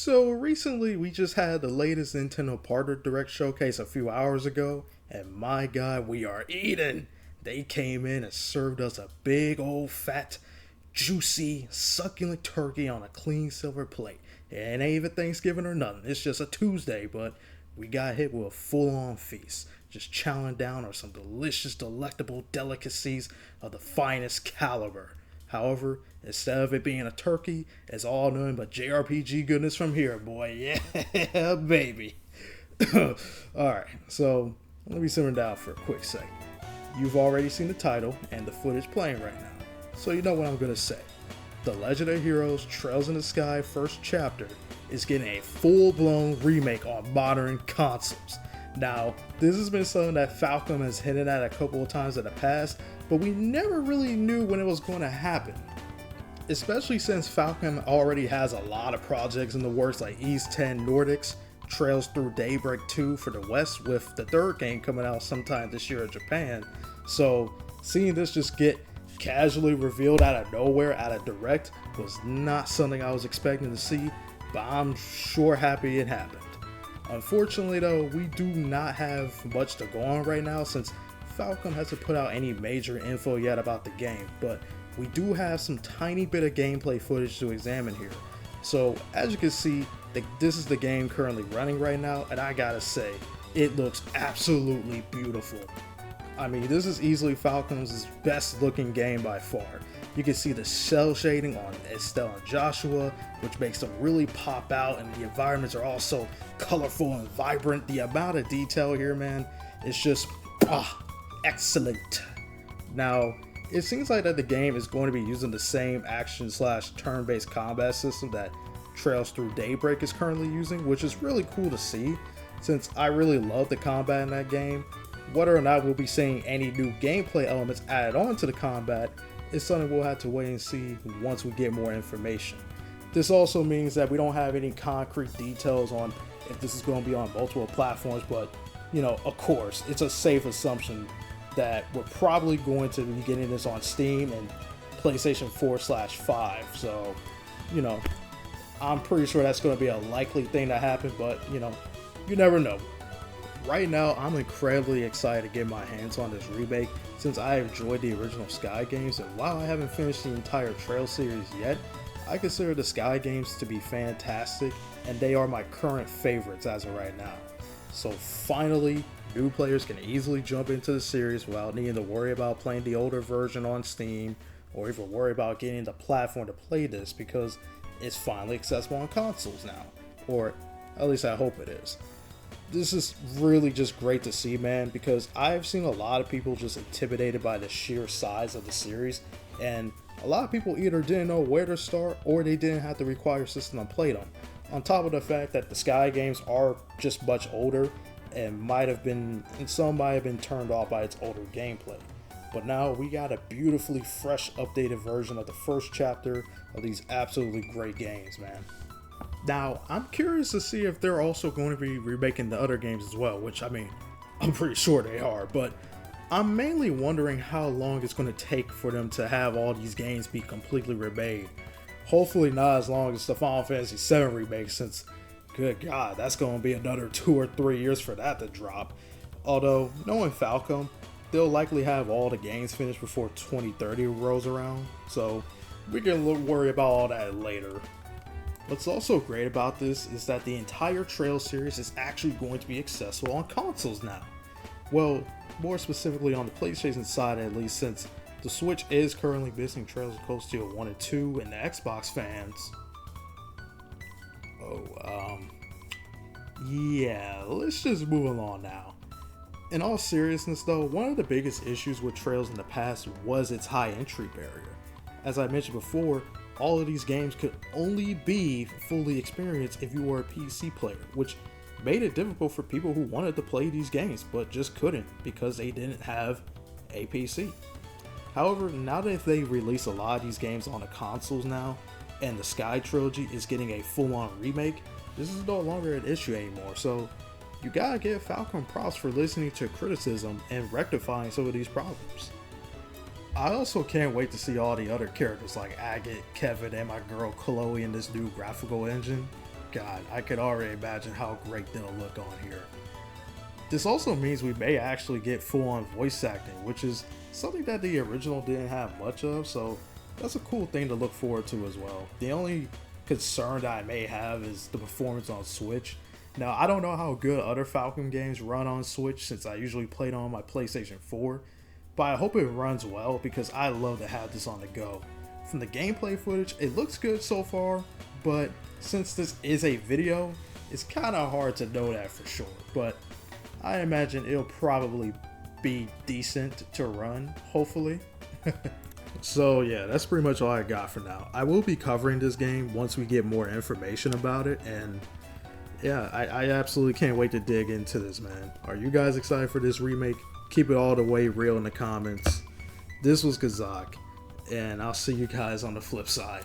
So recently we just had the latest Nintendo Partner Direct showcase a few hours ago, and my god, we are eating! They came in and served us a big old fat, juicy, succulent turkey on a clean silver plate. It ain't even Thanksgiving or nothing, it's just a Tuesday, but we got hit with a full-on feast. Just chowing down on some delicious, delectable delicacies of the finest caliber. However, instead of it being a turkey, it's all nothing but JRPG goodness from here, boy. Yeah, baby. Alright, so let me simmer down for a quick sec. You've already seen the title and the footage playing right now, so you know what I'm going to say. The Legend of Heroes Trails in the Sky first chapter is getting a full-blown remake on modern consoles. Now, this has been something that Falcom has hinted at a couple of times in the past, but we never really knew when it was going to happen. Especially since Falcom already has a lot of projects in the works like East 10 Nordics, Trails Through Daybreak 2 for the West, with the third game coming out sometime this year in Japan. So, seeing this just get casually revealed out of nowhere at a Direct was not something I was expecting to see, but I'm sure happy it happened. Unfortunately though, we do not have much to go on right now since Falcom hasn't put out any major info yet about the game, but we do have some tiny bit of gameplay footage to examine here. So as you can see, this is the game currently running right now, and I gotta say, it looks absolutely beautiful. I mean, this is easily Falcom's best looking game by far. You can see the cell shading on Estelle and Joshua, which makes them really pop out, and the environments are all so colorful and vibrant. The amount of detail here, man, is just excellent. Now, it seems like that the game is going to be using the same action / turn-based combat system that Trails Through Daybreak is currently using, which is really cool to see, since I really love the combat in that game. Whether or not we'll be seeing any new gameplay elements added on to the combat is something we'll have to wait and see once we get more information. This also means that we don't have any concrete details on if this is going to be on multiple platforms, but of course, it's a safe assumption that we're probably going to be getting this on Steam and PlayStation 4/5. So, I'm pretty sure that's going to be a likely thing to happen, but you never know. Right now, I'm incredibly excited to get my hands on this remake since I enjoyed the original Sky games, and while I haven't finished the entire Trail series yet, I consider the Sky games to be fantastic, and they are my current favorites as of right now. So finally, new players can easily jump into the series without needing to worry about playing the older version on Steam, or even worry about getting the platform to play this because it's finally accessible on consoles now, or at least I hope it is. This is really just great to see, man, because I've seen a lot of people just intimidated by the sheer size of the series, and a lot of people either didn't know where to start or they didn't have the required system to play them. On top of the fact that the Sky games are just much older and some might have been turned off by its older gameplay. But now we got a beautifully fresh, updated version of the first chapter of these absolutely great games, man. Now, I'm curious to see if they're also going to be remaking the other games as well, which, I mean, I'm pretty sure they are, but I'm mainly wondering how long it's going to take for them to have all these games be completely remade. Hopefully not as long as the Final Fantasy VII remake, since, good god, that's going to be another 2 or 3 years for that to drop. Although, knowing Falcom, they'll likely have all the games finished before 2030 rolls around, so we can worry about all that later. What's also great about this is that the entire Trail series is actually going to be accessible on consoles now. Well, more specifically on the PlayStation side at least, since the Switch is currently missing Trails of Cold Steel 1 and 2, and the Xbox fans... yeah, let's just move along now. In all seriousness though, one of the biggest issues with Trails in the past was its high entry barrier. As I mentioned before, all of these games could only be fully experienced if you were a PC player, which made it difficult for people who wanted to play these games but just couldn't because they didn't have a PC. However, now that they release a lot of these games on the consoles now, and the Sky Trilogy is getting a full-on remake, this is no longer an issue anymore, so you gotta give Falcom props for listening to criticism and rectifying some of these problems. I also can't wait to see all the other characters like Agate, Kevin, and my girl Chloe in this new graphical engine. God, I could already imagine how great they'll look on here. This also means we may actually get full-on voice acting, which is something that the original didn't have much of, so that's a cool thing to look forward to as well. The only concern that I may have is the performance on Switch. Now, I don't know how good other Falcon games run on Switch since I usually played on my PlayStation 4, but I hope it runs well because I love to have this on the go. From the gameplay footage, it looks good so far, but since this is a video, it's kind of hard to know that for sure, but I imagine it'll probably be decent to run, hopefully. So yeah, that's pretty much all I got for now. I will be covering this game once we get more information about it, and yeah, I absolutely can't wait to dig into this, man. Are you guys excited for this remake? Keep it all the way real in the comments. This was Kazak, and I'll see you guys on the flip side.